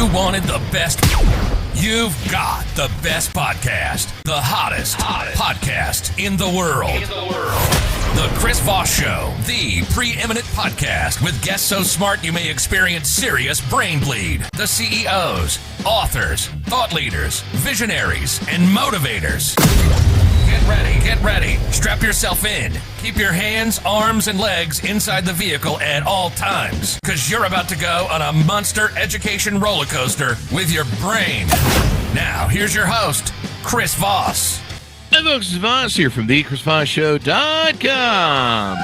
you wanted the best, you've got the best podcast, the hottest podcast in the world. The Chris Voss Show, the preeminent podcast with guests so smart you may experience serious brain bleed. The CEOs, authors, thought leaders, visionaries, and motivators. Get ready. Strap yourself in. Keep your hands, arms, and legs inside the vehicle at all times, because you're about to go on a monster education roller coaster with your brain. Now, here's your host, Chris Voss. Hi, folks. It's Voss here from the ChrisVossShow.com.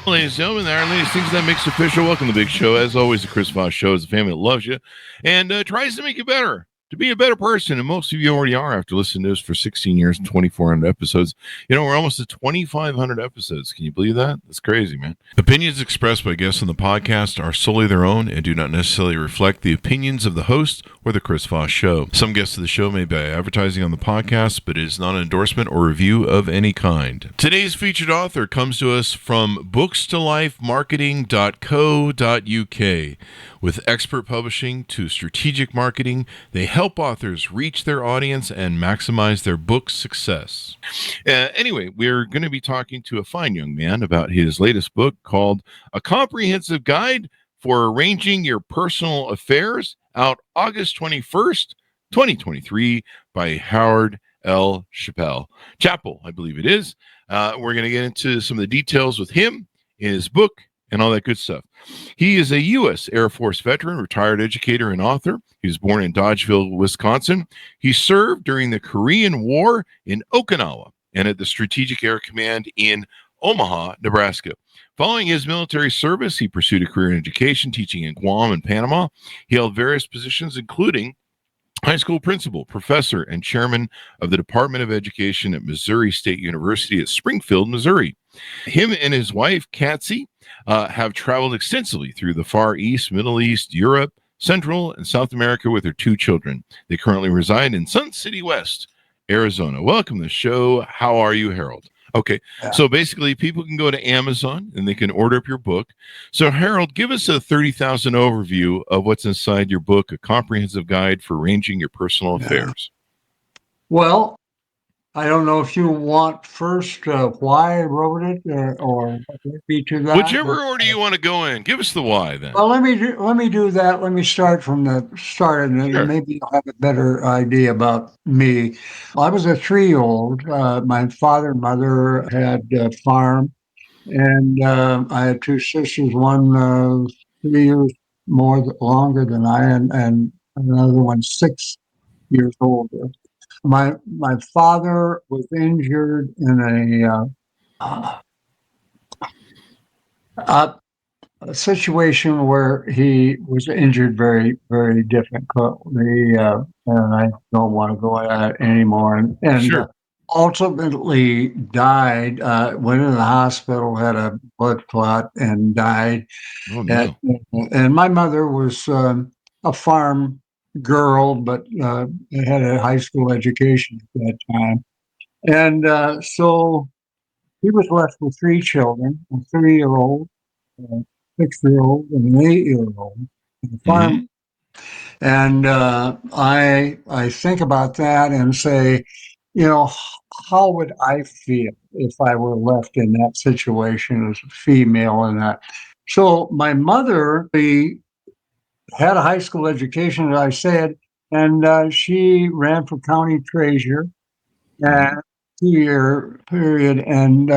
Ladies and gentlemen, there are these things that makes it official. Welcome to the big show. As always, the Chris Voss Show is a family that loves you and tries to make you better, to be a better person. And most of you already are after listening to us for 16 years and 2,400 episodes. You know, we're almost at 2,500 episodes. Can you believe that? That's crazy, man. Opinions expressed by guests on the podcast are solely their own and do not necessarily reflect the opinions of the host or the Chris Voss Show. Some guests of the show may be advertising on the podcast, but it is not an endorsement or review of any kind. Today's featured author comes to us from bookstolifemarketing.co.uk. With expert publishing to strategic marketing, they help authors reach their audience and maximize their book success. Anyway, we're going to be talking to a fine young man about his latest book called A Comprehensive Guide for Arranging Your Personal Affairs, out August 21st, 2023, by Howard L. Chappell, I believe it is. We're going to get into some of the details with him, his book, and all that good stuff. He is a U.S. Air Force veteran, retired educator, and author. He was born in Dodgeville, Wisconsin. He served during the Korean War in Okinawa and at the Strategic Air Command in Omaha, Nebraska. Following his military service, he pursued a career in education, teaching in Guam and Panama. He held various positions, including high school principal, professor, and chairman of the Department of Education at Missouri State University at Springfield, Missouri. Him and his wife, Katsy, have traveled extensively through the Far East, Middle East, Europe, Central, and South America with their 2 children. They currently reside in Sun City West, Arizona. Welcome to the show. How are you, Harold? Okay, So basically people can go to Amazon and they can order up your book. So Harold, give us a 30,000 overview of what's inside your book, A Comprehensive Guide for Arranging Your Personal Affairs. Well, I don't know if you want first why I wrote it or be to that. Whichever order you want to go in. Give us the why then. Well, let me do that. Let me start from the start, and Sure. maybe you'll have a better idea about me. I was a 3-year-old. My father and mother had a farm, and I had 2 sisters. One 3 years longer than I, and another one 6 years older. My father was injured in a situation where he was injured very, very difficultly, and I don't want to go at it anymore. And Sure. Ultimately died. Went in the hospital, had a blood clot, and died. Oh, no. And my mother was a farm girl, but had a high school education at that time. And so he was left with 3 children, a 3-year-old, a 6-year-old, and an 8-year-old. Farm. And I think about that and say, how would I feel if I were left in that situation as a female and that? So my mother, had a high school education, as I said, and she ran for county treasurer at 2-year period. And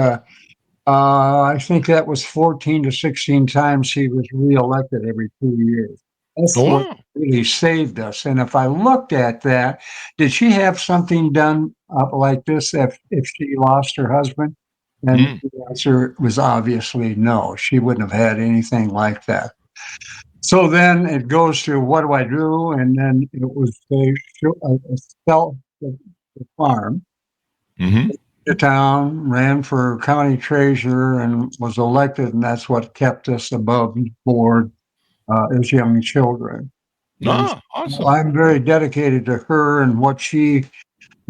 I think that was 14 to 16 times she was reelected every 2 years. That's what really saved us. And if I looked at that, did she have something done like this if she lost her husband? And the answer was obviously no. She wouldn't have had anything like that. So then it goes to what do I do? And then it was sell the farm. The town, ran for county treasurer, and was elected, and that's what kept us above board as young children. Awesome. I'm very dedicated to her and what she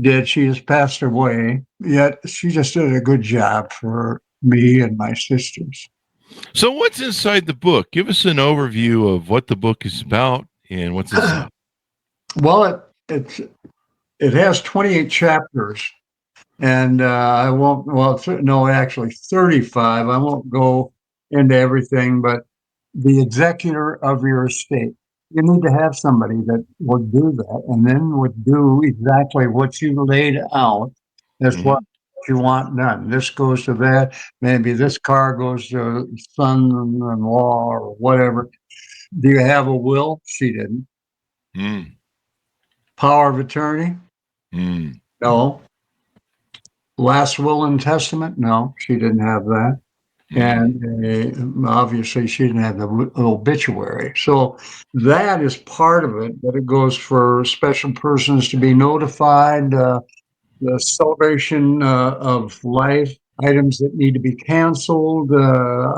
did. She has passed away, yet she just did a good job for me and my sisters. So what's inside the book? Give us an overview of what the book is about And what's this about? Well, it has 28 chapters, and I won't. Well, no, actually 35. I won't go into everything, but the executor of your estate. You need to have somebody that would do that, and then would do exactly what you laid out as what you want done. This goes to that. Maybe this car goes to son-in-law or whatever. Do you have a will? She didn't. Mm. Power of attorney? Mm. No. Last will and testament? No, she didn't have that. And obviously she didn't have the obituary. So that is part of it, but it goes for special persons to be notified, the celebration of life, items that need to be canceled,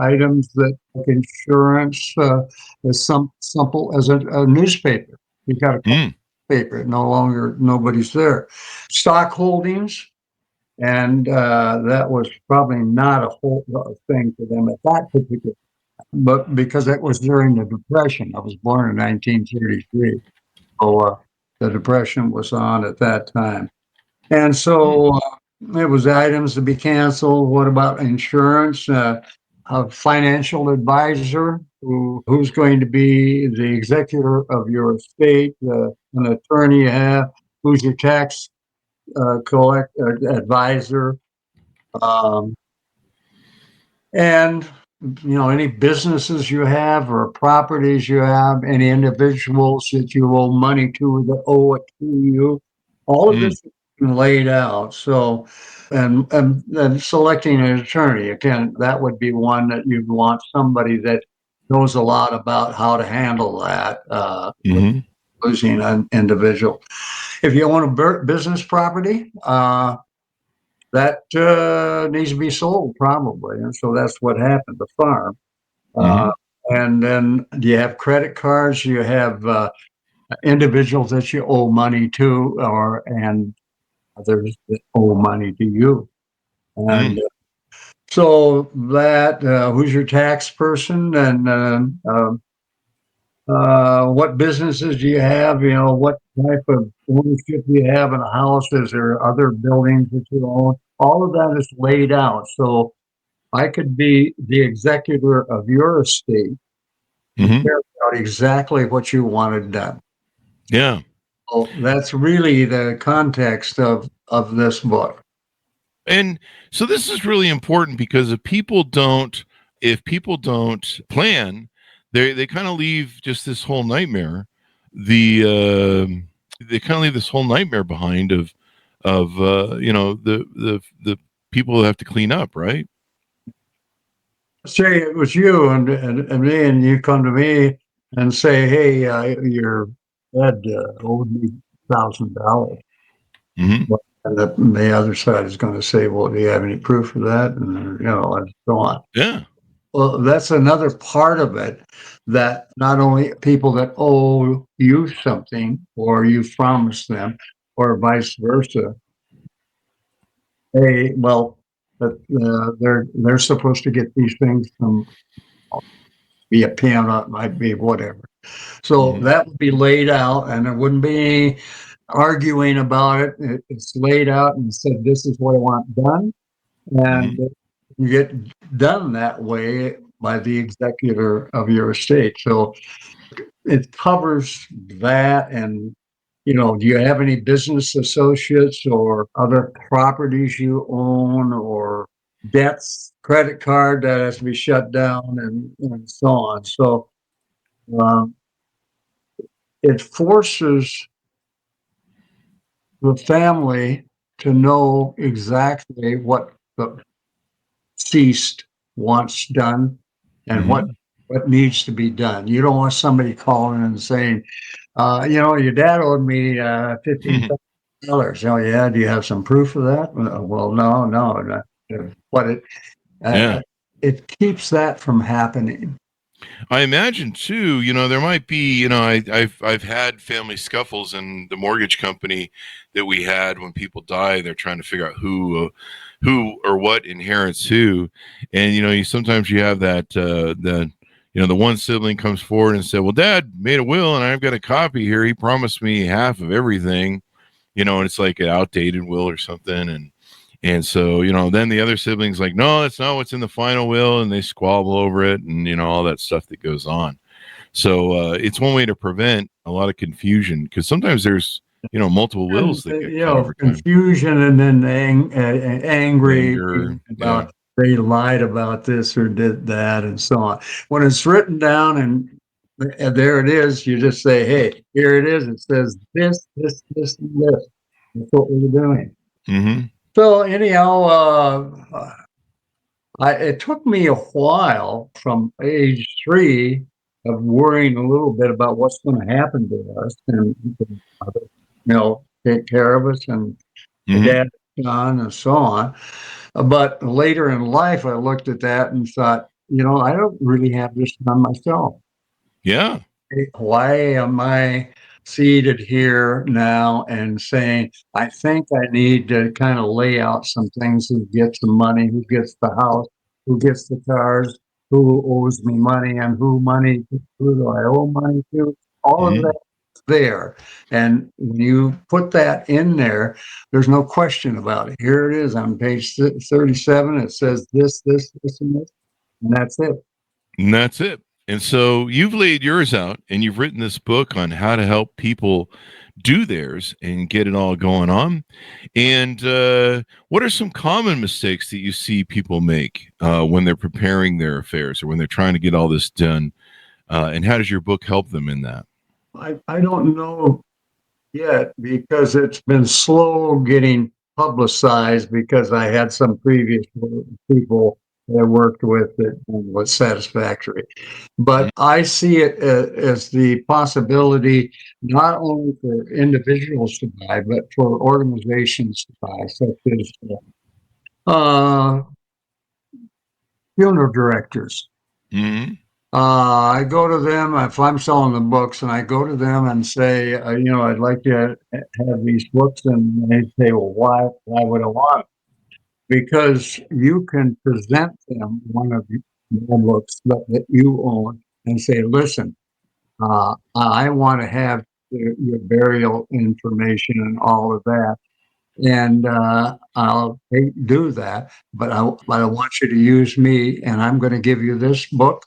items that like insurance, as simple as a newspaper. You got a paper, no longer, nobody's there. Stock holdings, and that was probably not a whole thing for them at that particular time, but because it was during the Depression. I was born in 1933, so the Depression was on at that time. And so it was items to be canceled. What about insurance? A financial advisor who's going to be the executor of your estate, an attorney you have, who's your tax advisor, and any businesses you have or properties you have, any individuals that you owe money to that owe it to you. All of this is laid out. So, and then selecting an attorney, again, that would be one that you'd want somebody that knows a lot about how to handle that, losing an individual. If you own a business property, that needs to be sold probably. And so that's what happened, the farm. And then do you have credit cards? You have individuals that you owe money to, and others that owe money to you. And so that, who's your tax person, and what businesses do you have? What type of ownership do you have in a house? Is there other buildings that you own? All of that is laid out. So I could be the executor of your estate and carry out exactly what you wanted done. Yeah. So that's really the context of this book. And so this is really important because if people don't plan, they kind of leave just this whole nightmare. They kind of leave this whole nightmare behind of the people who have to clean up, right? Say it was you and me, and you come to me and say, "Hey, your dad owed me $1,000." And the other side is going to say, "Well, do you have any proof of that?" And and so on. Yeah. Well, that's another part of it, that not only people that owe you something or you promised them, or vice versa. Hey, well, but they're supposed to get these things from, be a piano, it might be whatever. So that would be laid out, and there wouldn't be any arguing about it. It's laid out and said, "This is what I want done," and you get done that way by the executor of your estate. So it covers that. And do you have any business associates or other properties you own, or debts, credit card that has to be shut down, and so on. So it forces the family to know exactly what the deceased wants done and what needs to be done. You don't want somebody calling and saying, your dad owed me $15,000. Oh yeah, do you have some proof of that? Well, no. But it keeps that from happening. I imagine too, there might be, I've had family scuffles in the mortgage company that we had. When people die, they're trying to figure out who or what inherits who. And, sometimes you have that the one sibling comes forward and said, well, Dad made a will and I've got a copy here. He promised me half of everything, and it's like an outdated will or something. And so, then the other siblings like, no, that's not what's in the final will. And they squabble over it and, all that stuff that goes on. So it's one way to prevent a lot of confusion, because sometimes there's, multiple wills that get cut over time. Confusion, and then angry Anger, about they lied about this or did that and so on. When it's written down and there it is, you just say, hey, here it is. It says this, this, this, and this. That's what we're doing. Mm-hmm. So anyhow, it took me a while from age 3 of worrying a little bit about what's going to happen to us and, take care of us and dad, son, and so on. But later in life, I looked at that and thought, I don't really have this done myself. Yeah. Why am I seated here now and saying, I think I need to kind of lay out some things: who gets the money, who gets the house, who gets the cars, who owes me money, and who do I owe money to? All of that there. And when you put that in there, there's no question about it. Here it is on page 37. It says this, and this, and that's it. And that's it. And so you've laid yours out and you've written this book on how to help people do theirs and get it all going on. And what are some common mistakes that you see people make when they're preparing their affairs or when they're trying to get all this done? And how does your book help them in that? I don't know yet, because it's been slow getting publicized, because I had some previous people that I worked with that was satisfactory. But I see it as the possibility not only for individuals to buy, but for organizations to buy, such as funeral directors. Mm-hmm. I go to them if I'm selling the books, and I go to them and say, I'd like to have these books, and they say, well, why would I want it? Because you can present them one of your books that you own and say, listen, I want to have your burial information and all of that. And I'll do that, but I want you to use me, and I'm going to give you this book.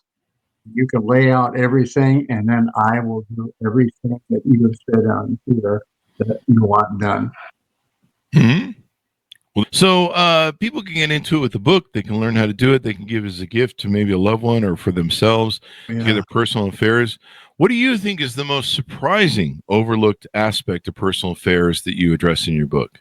You can lay out everything, and then I will do everything that you have said on here that you want done. Mm-hmm. So people can get into it with the book. They can learn how to do it. They can give it as a gift to maybe a loved one or for themselves, to get their personal affairs. What do you think is the most surprising, overlooked aspect of personal affairs that you address in your book?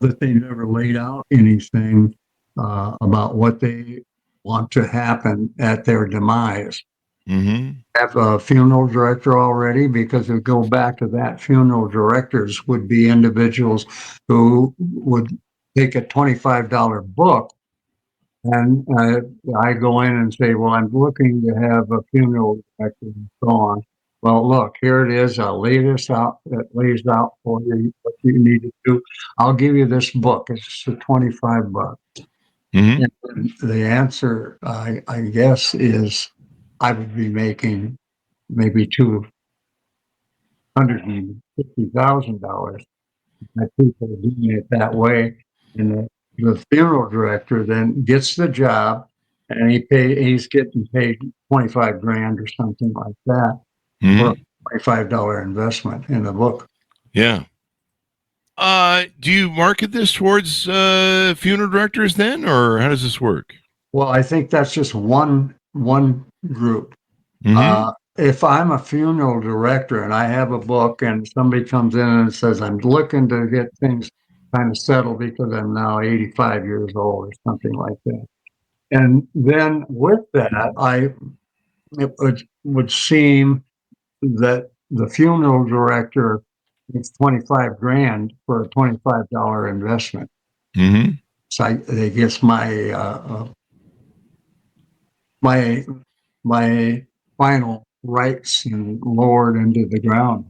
That they never laid out anything about what they want to happen at their demise. Mm-hmm. Have a funeral director already, because we go back to that. Funeral directors would be individuals who would take a $25 book, and I go in and say, well, I'm looking to have a funeral director and so on. Well, look, here it is. I'll lay this out. It lays out for you what you need to do. I'll give you this book. It's $25. Mm-hmm. And the answer, I guess, is I would be making maybe $250,000 by people doing it that way. And the funeral director then gets the job, and he's getting paid 25 grand or something like that for a $25 investment in the book. Yeah. Do you market this towards funeral directors then, or how does this work? Well, I think that's just one group. Mm-hmm. If I'm a funeral director and I have a book, and somebody comes in and says, I'm looking to get things kind of settled because I'm now 85 years old or something like that. And then with that, it would seem that the funeral director gets 25 grand for a $25 investment. Mm-hmm. So I guess my final rights and lowered into the ground.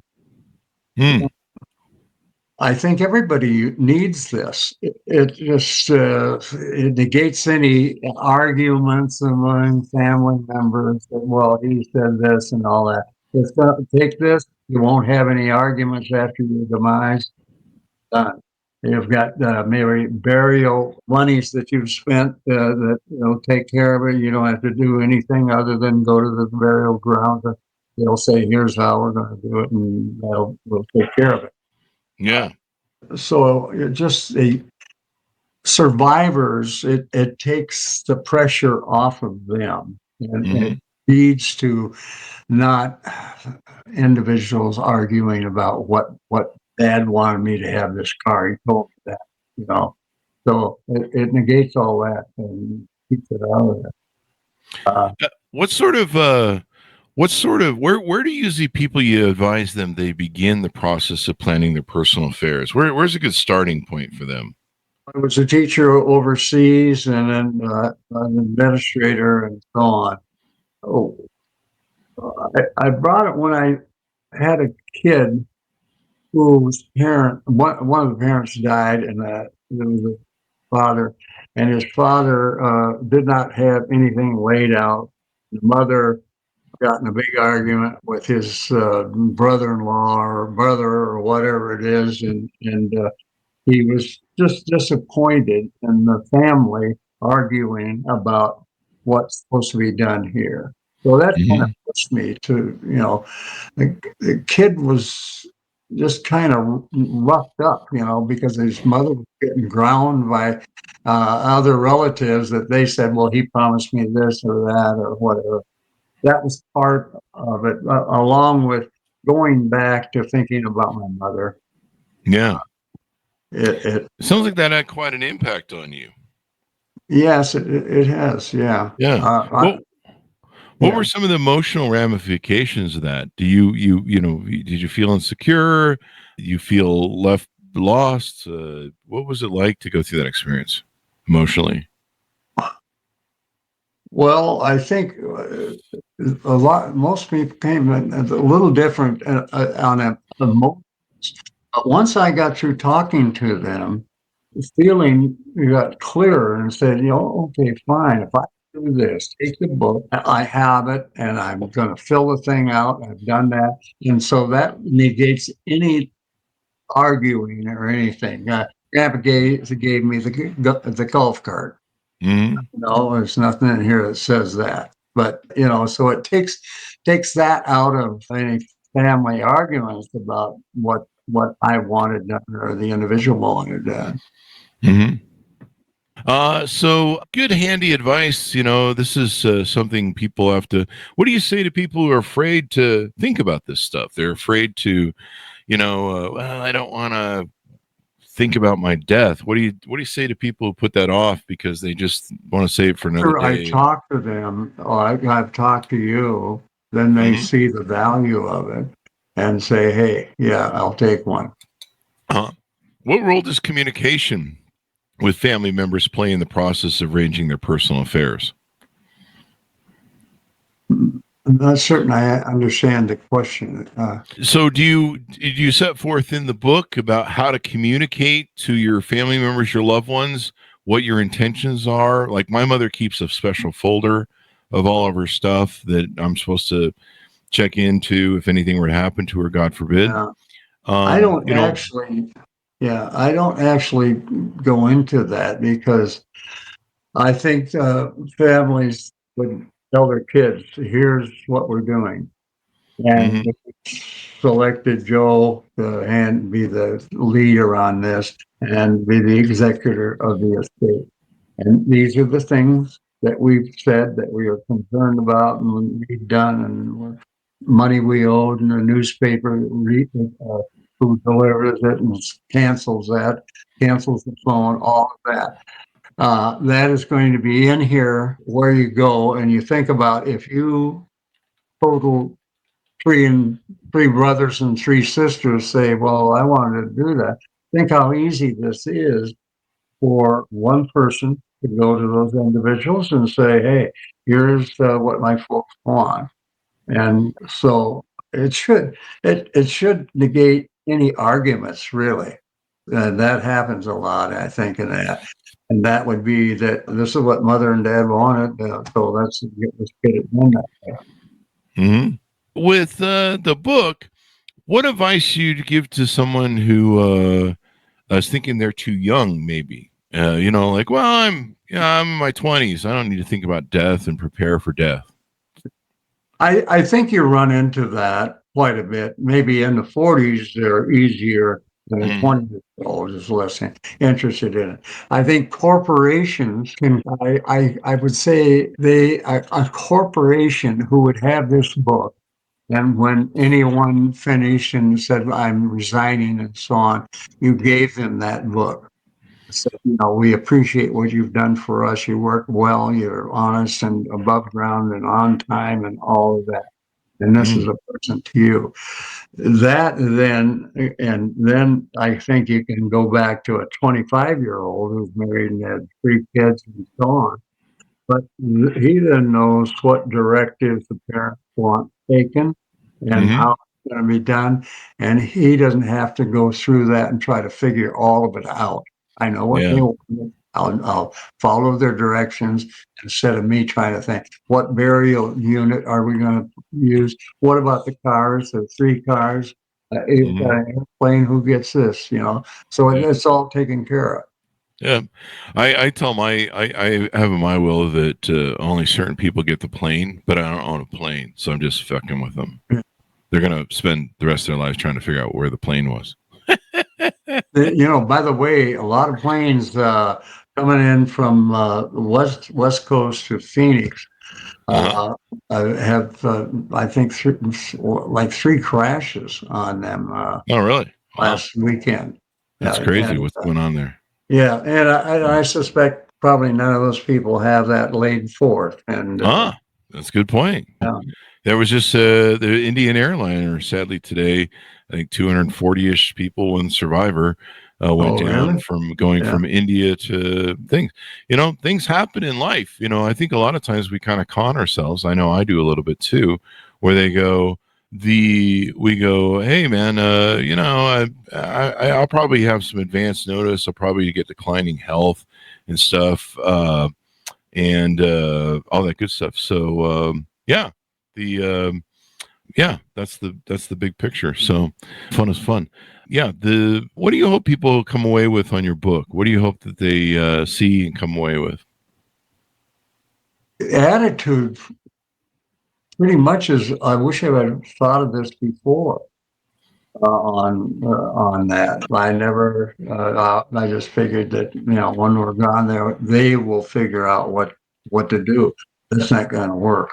Hmm. I think everybody needs this. It just it negates any arguments among family members that, well, he said this and all that. Just take this. You won't have any arguments after your demise. Done. You've got maybe burial monies that you've spent that take care of it. You don't have to do anything other than go to the burial ground. They'll say, "Here's how we're going to do it," and we'll take care of it. Yeah. So just the survivors, it takes the pressure off of them, and it leads to not individuals arguing about what dad wanted me to have this car. He told me that. So it negates all that and keeps it out of there. Where do usually people you advise them they begin the process of planning their personal affairs? Where's a good starting point for them? I was a teacher overseas and then an administrator and so on. Oh, I brought it when I had a kid whose one of the parents died, and it was a father, and his father did not have anything laid out. The mother got in a big argument with his brother-in-law or brother or whatever it is, and he was just disappointed in the family arguing about what's supposed to be done here. So that kind of pushed me to, the kid was just kind of roughed up, because his mother was getting ground by other relatives that they said, well, he promised me this or that or whatever. That was part of it, along with going back to thinking about my mother. Yeah. It sounds like that had quite an impact on you. Yes, it has. Yeah. Yeah. What were some of the emotional ramifications of that? Did you feel insecure? Did you feel lost? What was it like to go through that experience emotionally? Well, I think most people came a little different on a emotion. But once I got through talking to them, the feeling got clearer and said, okay, fine. If I do this, take the book, I have it, and I'm going to fill the thing out. I've done that. And so that negates any arguing or anything. Grandpa gave me the golf cart. No, there's nothing in here that says that. But, so it takes that out of any family arguments about what I wanted done or the individual wanted done. So good, handy advice. This is something people have to. What do you say to people who are afraid to think about this stuff? They're afraid to, well, I don't want to think about my death. What do you say to people who put that off because they just want to save it for another day? I talk to them, or I've talked to you, then they see the value of it and say, hey, yeah, I'll take one. What role does communication with family members play in the process of arranging their personal affairs? I'm not certain I understand the question. So did you set forth in the book about how to communicate to your family members, your loved ones, what your intentions are? Like my mother keeps a special folder of all of her stuff that I'm supposed to check into if anything were to happen to her, God forbid. I don't actually go into that because I think families would tell their kids, here's what we're doing. And selected Joe to be the leader on this and be the executor of the estate. And these are the things that we've said that we are concerned about and we've done and money we owed and the newspaper who delivers it and cancels the phone, all of that. That is going to be in here where you go and you think about if you total three brothers and three sisters say, well, I wanted to do that. Think how easy this is for one person to go to those individuals and say, hey, here's what my folks want. And so it should negate any arguments, really. That happens a lot, I think, and that would be that this is what mother and dad wanted, so let's get it done that way. Mm-hmm. With the book, what advice you'd give to someone who is thinking they're too young, maybe? Like, well, I'm in my 20s. I don't need to think about death and prepare for death. I think you run into that quite a bit. Maybe in the 40s, they're easier than a 20-year-old is less interested in it. I think corporations can, I would say a corporation who would have this book, and when anyone finished and said, I'm resigning and so on, you gave them that book. So, we appreciate what you've done for us. You work well, you're honest and above ground and on time and all of that. And this is a person to you. And then I think you can go back to a 25-year-old who's married and had 3 kids and so on. But he then knows what directives the parents want taken and how it's going to be done. And he doesn't have to go through that and try to figure all of it out. I know what they want. I'll follow their directions instead of me trying to think, what burial unit are we going to use? What about the cars? There are 3 cars. You've got an airplane. Who gets this? So it's all taken care of. Yeah, I tell I have in my will that only certain people get the plane, but I don't own a plane, so I'm just fucking with them. They're gonna spend the rest of their lives trying to figure out where the plane was. By the way, a lot of planes coming in from west coast to Phoenix have I think 3 crashes on them. Oh, really? Last weekend. That's crazy. What's going on there? Yeah, and I suspect probably none of those people have that laid forth. And that's a good point. There was just the Indian airliner, sadly today, I think 240-ish people, one survivor, went down really? from going from India to things. Things happen in life. I think a lot of times we kind of con ourselves. I know I do a little bit too, where we go, hey man, I'll probably have some advance notice. I'll probably get declining health and stuff, and all that good stuff. So that's the big picture. So fun is fun. Yeah. What do you hope people come away with on your book? What do you hope that they see and come away with? Attitude pretty much is, I wish I had thought of this before on that. I never, I just figured that, when we're gone, they will figure out what to do. That's not going to work.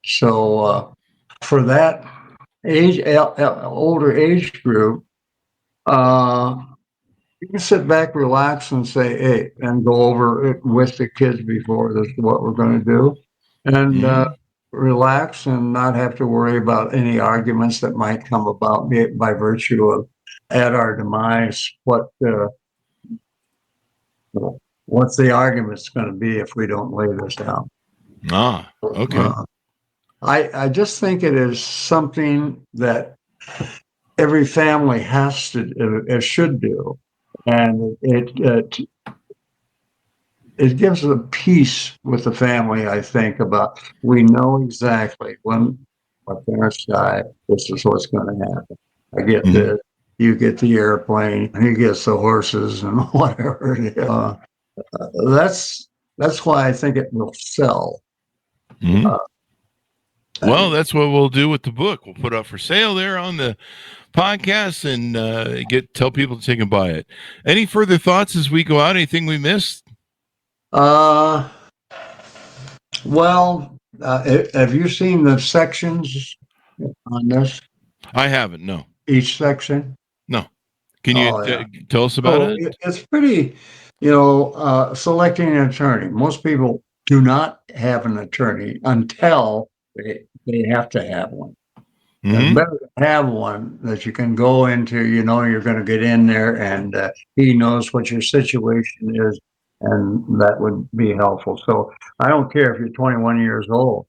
So for that older age group, you can sit back, relax, and say, hey, and go over it with the kids before this is what we're going to do. And relax and not have to worry about any arguments that might come about by virtue of, at our demise, what's the argument's going to be if we don't lay this down. Okay. I just think it is something that every family should do, and it gives a peace with the family. I think about, we know exactly when our parents die, this is what's going to happen. I get this, you get the airplane, he gets the horses, and whatever. That's why I think it will sell. Well, that's what we'll do with the book. We'll put it up for sale there on the podcast and tell people to take and buy it. Any further thoughts as we go out? Anything we missed? Well, have you seen the sections on this? I haven't. No. Each section? No. Can you tell us about it? It's pretty, selecting an attorney. Most people do not have an attorney until they have to have one. It's better to have one that you can go into, you're going to get in there and he knows what your situation is, and that would be helpful. So I don't care if you're 21 years old,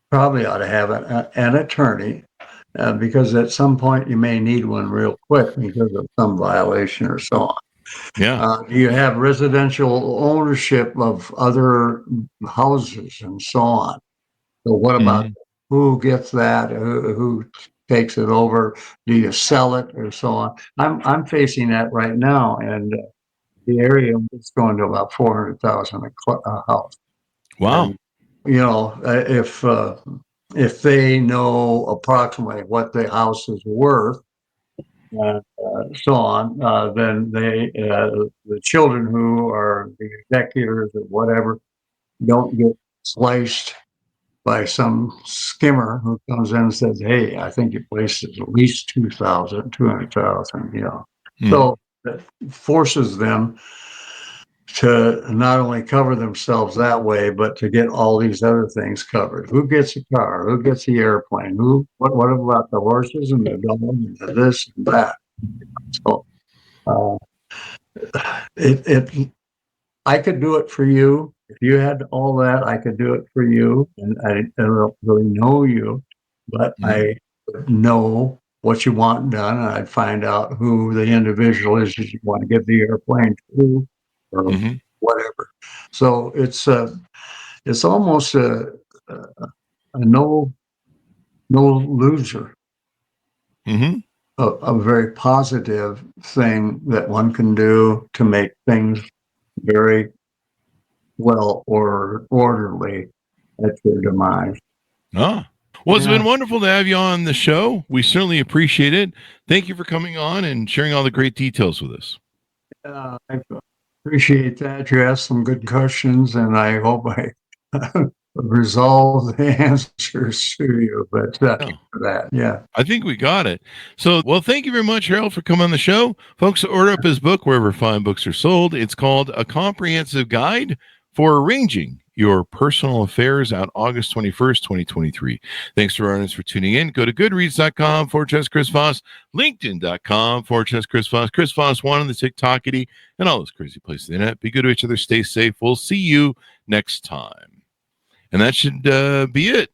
probably ought to have an attorney. because at some point you may need one real quick because of some violation or so on. Yeah. Do you have residential ownership of other houses and so on? So what about who gets that? Who takes it over? Do you sell it or so on? I'm facing that right now, and the area is going to about 400,000 a house. Wow. And, you know, if they know approximately what the house is worth, and so on, then the children who are the executors or whatever don't get sliced by some skimmer who comes in and says, "Hey, I think your place is at least 200,000, you know." So that forces them to not only cover themselves that way, but to get all these other things covered. Who gets a car? Who gets the airplane? What about the horses and the dog and the this and that? So uh, I could do it for you. If you had all that, I could do it for you. And I don't really know you, but I would know what you want done, and I'd find out who the individual is that you want to give the airplane to, or whatever. So it's almost a no loser. A very positive thing that one can do to make things very well or orderly at your demise. Well, it's been wonderful to have you on the show. We certainly appreciate it. Thank you for coming on and sharing all the great details with us. I appreciate that. You asked some good questions, and I hope I resolve the answers to you. But I think we got it. So, well, thank you very much, Harold, for coming on the show. Folks, order up his book wherever fine books are sold. It's called A Comprehensive Guide for Arranging Your Personal Affairs, out August 21st, 2023. Thanks to our audience for tuning in. Go to goodreads.com/Chris Voss, LinkedIn.com/Chris Voss, Chris Voss 1 on the TikTokity, and all those crazy places on the internet. Be good to each other. Stay safe. We'll see you next time. And that should be it.